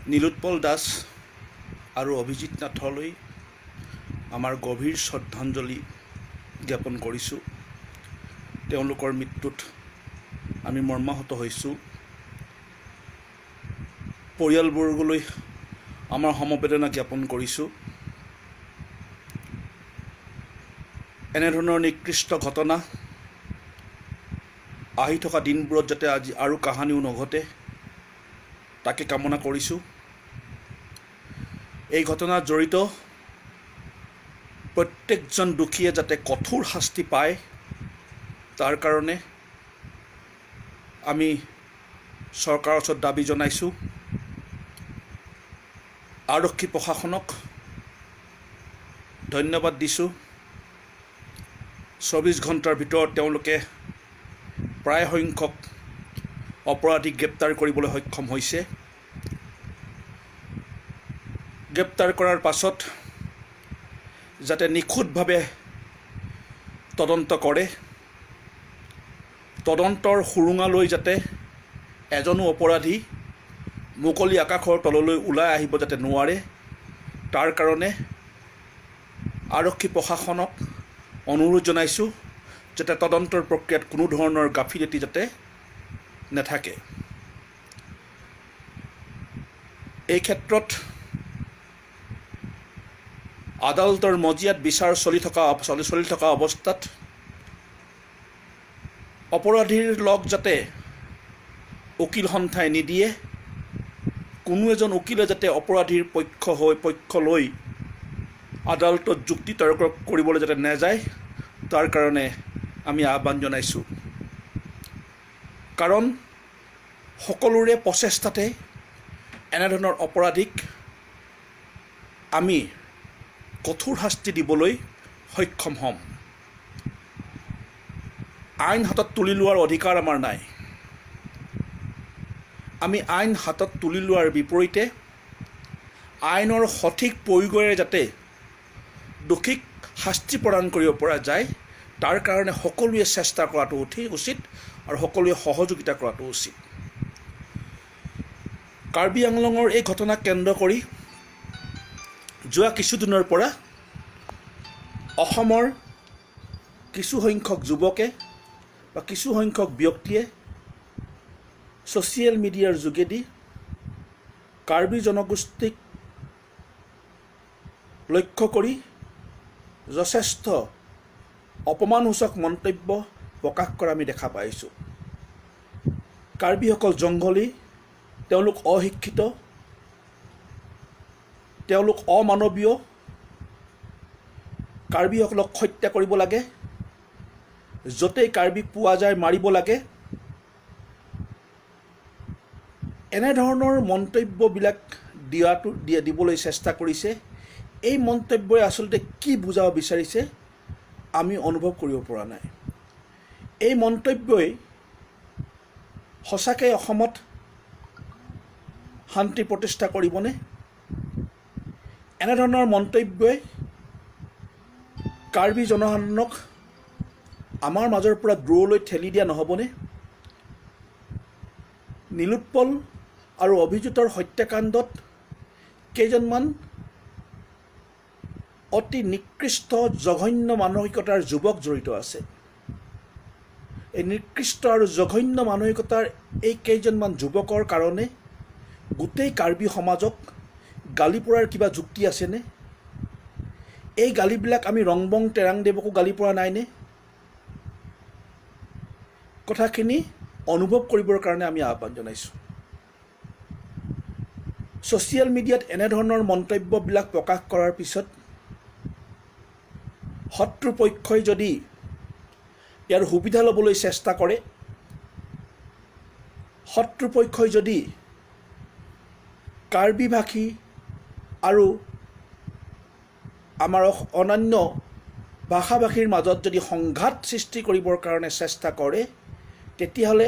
নীলোৎপল দাস আৰু অভিজিত নাথলৈ আমাৰ গভীৰ শ্ৰদ্ধাঞ্জলি জ্ঞাপন কৰিছোঁ। তেওঁলোকৰ মৃত্যুত আমি মৰ্মাহত হৈছোঁ। পৰিয়ালবৰ্গলৈ আমাৰ সমবেদনা জ্ঞাপন কৰিছোঁ। এনেধৰণৰ নিকৃষ্ট ঘটনা আহি থকা দিনবোৰত যাতে আজি আৰু কাহানিও নঘটে তাকে কামনা কৰিছোঁ। এই ঘটনাত জড়িত প্ৰত্যেকজন দোষীয়ে যাতে কঠোৰ শাস্তি পায় তাৰ কাৰণে আমি চৰকাৰৰ ওচৰত দাবী জনাইছোঁ। আৰক্ষী প্ৰশাসনক ধন্যবাদ দিছোঁ। 24 ঘণ্টাৰ ভিতৰত তেওঁলোকে প্ৰায় সংখ্যক অপৰাধীক গ্ৰেপ্তাৰ কৰিবলৈ সক্ষম হৈছে। গ্ৰেপ্তাৰ কৰাৰ পাছত যাতে নিখুঁতভাৱে তদন্ত কৰে, তদন্তৰ সুৰুঙালৈ যাতে এজনো অপৰাধী মুকলি আকাশৰ তললৈ ওলাই আহিব যাতে নোৱাৰে, তাৰ কাৰণে আৰক্ষী প্ৰশাসনক অনুৰোধ জনাইছোঁ যাতে তদন্তৰ প্ৰক্ৰিয়াত কোনো ধৰণৰ গাফিলতি যাতে নাথাকে। এই ক্ষেত্ৰত আদালতৰ মজিয়াত বিচাৰ চলি থকা অৱস্থাত অপৰাধীৰ লগ যাতে উকিল সন্থাই নিদিয়ে, কোনো এজন উকিলে যাতে অপৰাধীৰ পক্ষ লৈ আদালতত যুক্তি তৰ্ক কৰিবলৈ যাতে নাযায় তাৰ কাৰণে আমি আহ্বান জনাইছোঁ। কাৰণ সকলোৰে প্ৰচেষ্টাতে এনেধৰণৰ অপৰাধীক আমি কঠোৰ শাস্তি দিবলৈ সক্ষম হ'ম। আইন হাতত তুলি লোৱাৰ অধিকাৰ আমাৰ নাই। আমি আইন হাতত তুলি লোৱাৰ বিপৰীতে আইনৰ সঠিক প্ৰয়োগেৰে যাতে দোষীক শাস্তি প্ৰদান কৰিব পৰা যায় তাৰ কাৰণে সকলোৱে চেষ্টা কৰাটো উচিত আৰু সকলোৱে সহযোগিতা কৰাটো উচিত। কাৰ্বি আংলঙৰ এই ঘটনাক কেন্দ্ৰ কৰি যোৱা কিছুদিনৰ পৰা অসমৰ কিছুসংখ্যক যুৱকে বা কিছুসংখ্যক ব্যক্তিয়ে ছ'চিয়েল মিডিয়াৰ যোগেদি কাৰ্বি জনগোষ্ঠীক লক্ষ্য কৰি যথেষ্ট অপমানসূচক মন্তব্য প্ৰকাশ কৰা আমি দেখা পাইছোঁ। কাৰ্বিসকল জংঘলী, তেওঁলোক অশিক্ষিত, তেওঁলোক অমানৱীয়, কাৰ্বিসকলক হত্যা কৰিব লাগে, য'তেই কাৰ্বি পোৱা যায় মাৰিব লাগে, এনেধৰণৰ মন্তব্যবিলাক দিবলৈ চেষ্টা কৰিছে। এই মন্তব্যই আচলতে কি বুজাব বিচাৰিছে আমি অনুভৱ কৰিব পৰা নাই। এই মন্তব্যই সঁচাকৈ অসমত শান্তি প্ৰতিষ্ঠা কৰিবনে? এনেধৰণৰ মন্তব্যই কাৰ্বি জনসাধাৰণক আমাৰ মাজৰ পৰা দূৰলৈ ঠেলি দিয়া নহ'বনে? নীলোৎপল আৰু অভিজিতৰ হত্যাকাণ্ডত কেইজনমান অতি নিকৃষ্ট জঘন্য মানসিকতাৰ যুৱক জড়িত আছে। এই নিকৃষ্ট আৰু জঘন্য মানসিকতাৰ এই কেইজনমান যুৱকৰ কাৰণে গোটেই কাৰ্বি সমাজক গালি পৰাৰ কিবা যুক্তি আছেনে? এই গালিবিলাক আমি ৰংবং তেৰাংদেৱকো গালি পৰা নাইনে? কথাখিনি অনুভৱ কৰিবৰ কাৰণে আমি আহ্বান জনাইছোঁ। ছ'চিয়েল মিডিয়াত এনেধৰণৰ মন্তব্যবিলাক প্ৰকাশ কৰাৰ পিছত শত্ৰুপক্ষই যদি ইয়াৰ সুবিধা ল'বলৈ চেষ্টা কৰে, শত্ৰুপক্ষই যদি কাৰ্বি ভাষী আৰু আমাৰ অন্যান্য ভাষা ভাষীৰ মাজত যদি সংঘাত সৃষ্টি কৰিবৰ কাৰণে চেষ্টা কৰে, তেতিয়াহ'লে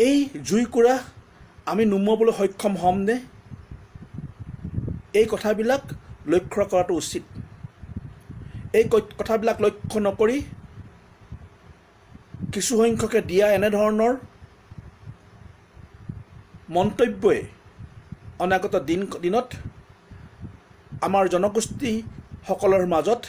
এই জুইকুৰা আমি নুমুৱাবলৈ সক্ষম হ'মনে? এই কথাবিলাক লক্ষ্য কৰাটো উচিত। এই কথাবিলাক লক্ষ্য নকৰি কিছুসংখ্যকে দিয়া এনেধৰণৰ মন্তব্যই অনাগত দিনত আমাৰ জনগোষ্ঠীসকলৰ মাজত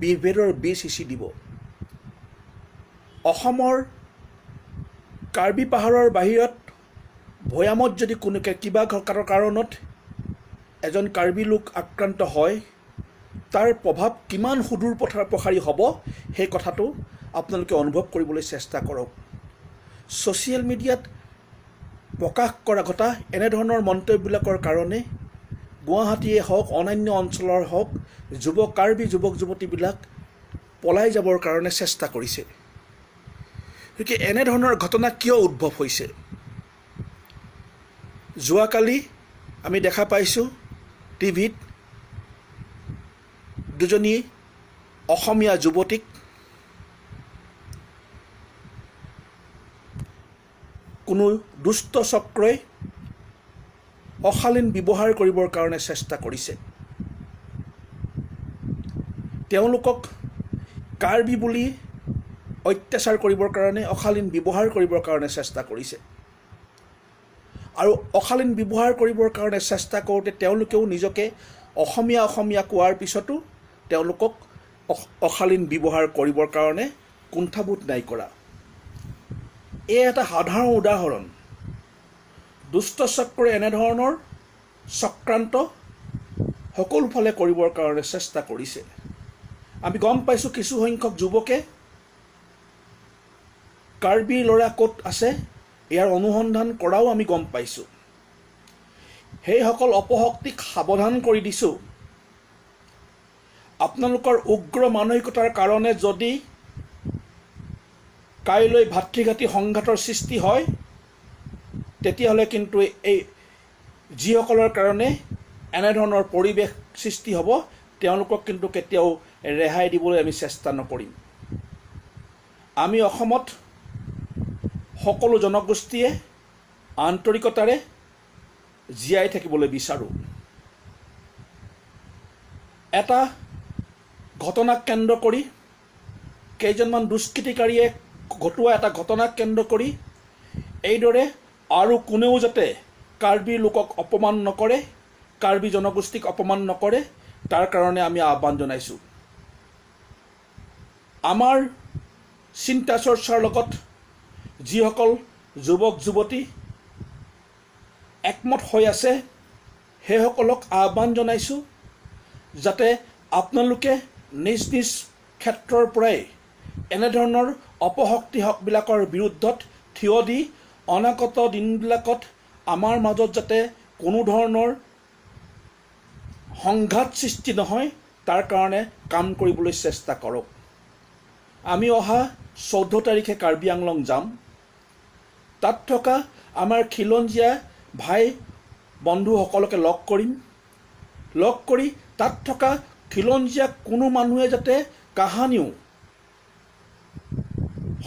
বিভেদৰ বীজ সিঁচি দিব। অসমৰ কাৰ্বি পাহাৰৰ বাহিৰত ভৈয়ামত যদি কোনো কিবা কাৰণত এজন কাৰ্বি লোক আক্ৰান্ত হয়, তাৰ প্ৰভাৱ কিমান সুদূৰ প্ৰসাৰী হ'ব সেই কথাটো আপোনালোকে অনুভৱ কৰিবলৈ চেষ্টা কৰক। ছ'চিয়েল মিডিয়াত প্ৰকাশ ঘটা এনেধৰণৰ মন্তব্যবিলাকৰ কাৰণে গুৱাহাটীয়ে হওক অন্যান্য অঞ্চলৰ হওক কাৰ্বি যুৱক যুৱতীবিলাক পলাই যাবৰ কাৰণে চেষ্টা কৰিছে। গতিকে এনেধৰণৰ ঘটনা কিয় উদ্ভৱ হৈছে? যোৱাকালি আমি দেখা পাইছোঁ টিভিত দুজনী অসমীয়া যুৱতীক কোনো দুষ্ট চক্ৰই অশালীন ব্যৱহাৰ কৰিবৰ কাৰণে চেষ্টা কৰিছে। তেওঁলোকক কাৰ্বি বুলি অত্যাচাৰ কৰিবৰ কাৰণে, অশালীন ব্যৱহাৰ কৰিবৰ কাৰণে চেষ্টা কৰিছে। আৰু অশালীন ব্যৱহাৰ কৰিবৰ কাৰণে চেষ্টা কৰোঁতে তেওঁলোকেও নিজকে অসমীয়া কোৱাৰ পিছতো তেওঁলোকক অশালীন ব্যৱহাৰ কৰিবৰ কাৰণে কুণ্ঠাবোধ নাই কৰা। এই এটা সাধাৰণ উদাহৰণ। দুষ্ট চক্ৰই এনেধৰণৰ চক্ৰান্ত সকলোফালে কৰিবৰ কাৰণে চেষ্টা কৰিছে। আমি গম পাইছোঁ কিছু সংখ্যক যুৱকে কাৰ্বি ল'ৰা ক'ত আছে ইয়াৰ অনুসন্ধান কৰাও আমি গম পাইছোঁ। সেইসকল অপশক্তিক সাৱধান কৰি দিছোঁ, আপোনালোকৰ উগ্ৰ মানসিকতাৰ কাৰণে যদি কাইলৈ ভাতৃঘাতী সংঘাতৰ সৃষ্টি হয়, তেতিয়াহ'লে কিন্তু এই যিসকলৰ কাৰণে এনেধৰণৰ পৰিৱেশ সৃষ্টি হ'ব, তেওঁলোকক কিন্তু কেতিয়াও ৰেহাই দিবলৈ আমি চেষ্টা নকৰিম। আমি অসমত সকলো জনগোষ্ঠীয়ে আন্তৰিকতাৰে জীয়াই থাকিবলৈ বিচাৰোঁ। এটা ঘটনাক কেন্দ্ৰ কৰি, কেইজনমান দুষ্কৃতিকাৰীয়ে ঘটোৱা এটা ঘটনাক কেন্দ্ৰ কৰি এইদৰে আৰু কোনেও যাতে কাৰ্বি লোকক অপমান নকৰে, কাৰ্বি জনগোষ্ঠীক অপমান নকৰে, তাৰ কাৰণে আমি আহ্বান জনাইছোঁ। আমাৰ চিন্তা চৰ্চাৰ লগত যিসকল যুৱক যুৱতী একমত হৈ আছে, সেইসকলক আহ্বান জনাইছোঁ যাতে আপোনালোকে নিজ নিজ ক্ষেত্ৰৰ পৰাই এনেধৰণৰ অপশক্তিবিলাকৰ বিৰুদ্ধত থিয় দি অনাগত দিনবিলাকত আমাৰ মাজত যাতে কোনো ধৰণৰ সংঘাত সৃষ্টি নহয়, তাৰ কাৰণে কাম কৰিবলৈ চেষ্টা কৰক। আমি অহা 14 তাৰিখে কাৰ্বি আংলং যাম। তাত থকা আমাৰ খিলঞ্জীয়া ভাই বন্ধুসকলকে লগ কৰিম। লগ কৰি তাত থকা খিলঞ্জীয়া কোনো মানুহে যাতে কাহানিও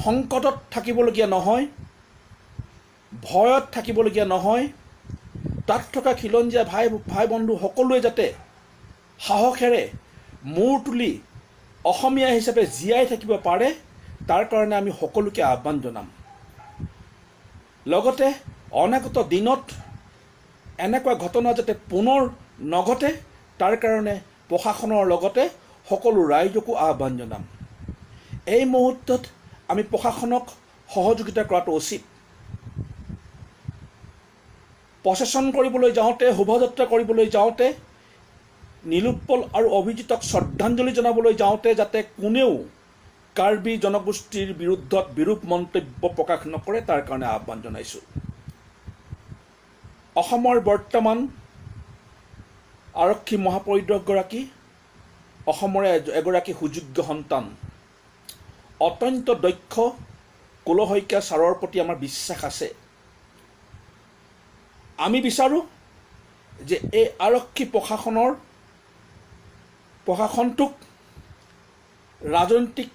সংকটত থাকিবলগীয়া নহয়, ভয়ত থাকিবলগীয়া নহয়। তাত থকা খিলঞ্জীয়া ভাই বন্ধু সকলোৱে যাতে সাহসেৰে মূৰ তুলি অসমীয়া হিচাপে জীয়াই থাকিব পাৰে, তাৰ কাৰণে আমি সকলোকে আহ্বান জনাম। লগতে অনাগত দিনত এনেকুৱা ঘটনা যাতে পুনৰ নঘটে, তাৰ কাৰণে প্ৰশাসনৰ লগতে সকলো ৰাইজকো আহ্বান জনাম। এই মুহূৰ্তত আমি প্ৰশাসনক সহযোগিতা কৰাটো উচিত। প্ৰচেছন কৰিবলৈ যাওঁতে, শোভাযাত্ৰা কৰিবলৈ যাওঁতে, নীলোৎপল আৰু অভিজিতক শ্ৰদ্ধাঞ্জলি জনাবলৈ যাওঁতে যাতে কোনেও কাৰ্বি জনগোষ্ঠীৰ বিৰুদ্ধত বিৰূপ মন্তব্য প্ৰকাশ নকৰে, তাৰ কাৰণে আহ্বান জনাইছোঁ। অসমৰ বৰ্তমান আৰক্ষী মহাপৰিদৰ্শকগৰাকী অসমৰে এগৰাকী সুযোগ্য সন্তান, অত্যন্ত দক্ষ কুল শইকীয়া ছাৰৰ প্ৰতি আমাৰ বিশ্বাস আছে। আমি বিচাৰোঁ যে এই আৰক্ষী প্ৰশাসনটোক ৰাজনৈতিক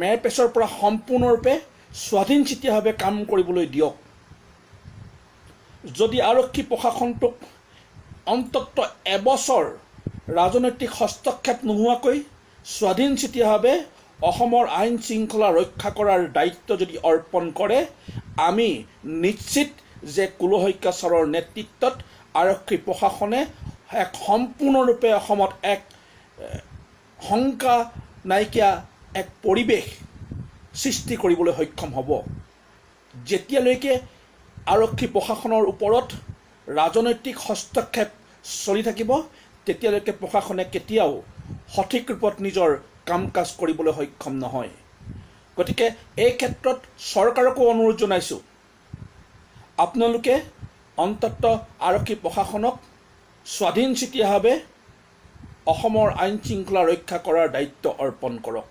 মেৰপেচৰ পৰা সম্পূৰ্ণৰূপে স্বাধীনচিতীয়াভাৱে কাম কৰিবলৈ দিয়ক। যদি আৰক্ষী প্ৰশাসনটোক অন্ততঃ এবছৰ ৰাজনৈতিক হস্তক্ষেপ নোহোৱাকৈ স্বাধীনচিতীয়াভাৱে অসমৰ আইন শৃংখলা ৰক্ষা কৰাৰ দায়িত্ব যদি অৰ্পণ কৰে, আমি নিশ্চিত যে কুল শইকীয়া ছাৰৰ নেতৃত্বত আৰক্ষী প্ৰশাসনে এক সম্পূৰ্ণৰূপে অসমত এক শংকা নাইকিয়া এক পৰিৱেশ সৃষ্টি কৰিবলৈ সক্ষম হ'ব। যেতিয়ালৈকে আৰক্ষী প্ৰশাসনৰ ওপৰত ৰাজনৈতিক হস্তক্ষেপ চলি থাকিব, তেতিয়ালৈকে প্ৰশাসনে কেতিয়াও সঠিক ৰূপত নিজৰ কাম কাজ কৰিবলৈ সক্ষম নহয়। গতিকে এই ক্ষেত্ৰত চৰকাৰকো অনুৰোধ জনাইছোঁ, আপোনালোকে অন্ততঃ আৰক্ষী প্ৰশাসনক স্বাধীনচিতীয়াভাৱে অসমৰ আইন শৃংখলা ৰক্ষা কৰাৰ দায়িত্ব অৰ্পণ কৰক।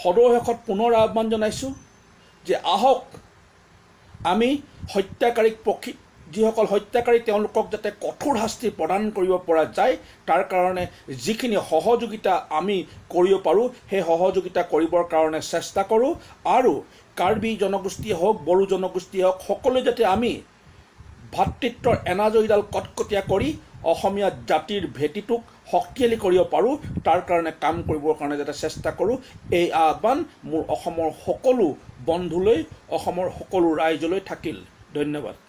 সদৌ শেষত পুনৰ আহ্বান জনাইছোঁ যে আহক আমি হত্যাকাৰীক যিসকল হত্যাকাৰী তেওঁলোকক যাতে কঠোৰ শাস্তি প্ৰদান কৰিব পৰা যায়, তাৰ কাৰণে যিখিনি সহযোগিতা আমি কৰিব পাৰোঁ সেই সহযোগিতা কৰিবৰ কাৰণে চেষ্টা কৰোঁ। আৰু কাৰ্বি জনগোষ্ঠীয়ে হওক, বড়ো জনগোষ্ঠীয়ে হওক, সকলোৱে যাতে আমি ভাতৃত্বৰ এনাজৰীডাল কটকটীয়া কৰি অসমীয়া জাতিৰ ভেটিটোক শক্তিশালী কৰিব পাৰোঁ, তাৰ কাৰণে কাম কৰিবৰ কাৰণে যাতে চেষ্টা কৰোঁ। এই আহ্বান মোৰ অসমৰ সকলো বন্ধুলৈ, অসমৰ সকলো ৰাইজলৈ থাকিল। ধন্যবাদ।